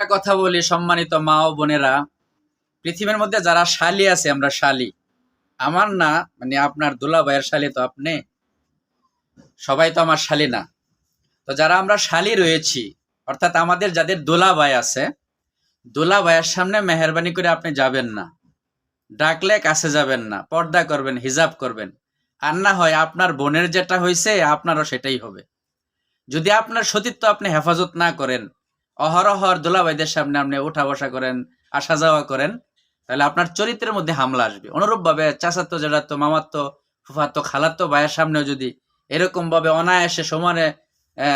একটা কথা বলি সম্মানিত মা ও বোনেরা, পৃথিবীর মধ্যে যারা শালি আছে, আমরা শালি, আমার না মানে আপনার দুলা ভাইয়ের শালি তো আপনি, সবাই তো আমার শালি না। তো যারা আমরা শালি রয়েছি, অর্থাৎ আমাদের যাদের দোলা ভাই আছে, দোলা ভাইয়ের সামনে মেহরবানি করে আপনি যাবেন না, ডাকলে কাছে যাবেন না, পর্দা করবেন, হিজাব করবেন। আর না হয় আপনার বোনের যেটা হয়েছে আপনারও সেটাই হবে। যদি আপনার সতীত্ব আপনি হেফাজত না করেন, অহরহর দোলাভাইদের সামনে আপনি উঠা বসা করেন, আসা যাওয়া করেন, তাহলে আপনার চরিত্রের মধ্যে হামলা আসবে। অনুরূপভাবে চাচাতো, জেঠাতো, মামাতো, ফুফাতো, খালাতো ভাইয়ের সামনেও যদি এরকম ভাবে অনায়াসে সমানে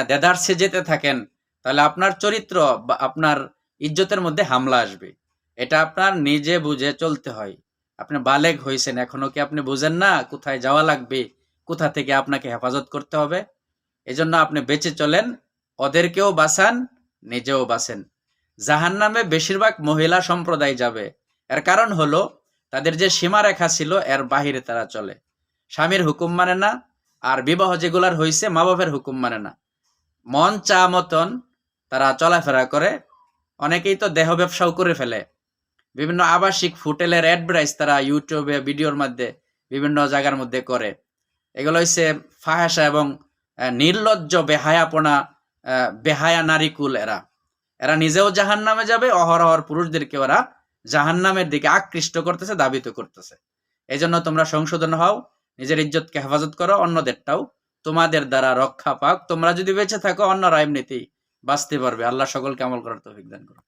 দেদারসে যেতে থাকেন, তাহলে আপনার চরিত্র বা আপনার ইজ্জতের মধ্যে হামলা আসবে। এটা আপনার নিজে বুঝে চলতে হয়। আপনি বালেগ হয়েছেন, এখনো কি আপনি বুঝেন না কোথায় যাওয়া লাগবে, কোথা থেকে আপনাকে হেফাজত করতে হবে? এজন্য আপনি বেঁচে চলেন, ওদেরকেও বাঁচান, নিজেও বাঁচেন। জাহান্নামে বেশিরভাগ মহিলা সম্প্রদায় যাবে। এর কারণ হলো তাদের যে সীমারেখা ছিল এর বাহিরে তারা চলে, স্বামীর হুকুম মানে না, আর বিবাহ যেগুলার হয়েছে মা বাপের হুকুম মানে না, মন চা মতন তারা চলাফেরা করে। অনেকেই তো দেহ ব্যবসাও করে ফেলে। বিভিন্ন আবাসিক হোটেলের অ্যাডভার্টাইজ তারা ইউটিউবে ভিডিওর মধ্যে বিভিন্ন জায়গার মধ্যে করে। এগুলো হচ্ছে ফাহেসা এবং নির্লজ্জ বেহায়াপনা, বেহায়া নারীকুল। এরা এরা নিজেও জাহান নামে যাবে, অহরহর পুরুষদেরকে ওরা জাহান নামের দিকে আকৃষ্ট করতেছে, দাবিত করতেছে। এই জন্য তোমরা সংশোধন হও, নিজের ইজ্জতকে হেফাজত করো, অন্যদেরটাও তোমাদের দ্বারা রক্ষা পাক। তোমরা যদি বেঁচে থাকো, অন্যরা এমনিতেই বাঁচতে পারবে। আল্লাহ সকলকে আমল করার তৌফিক দান করো।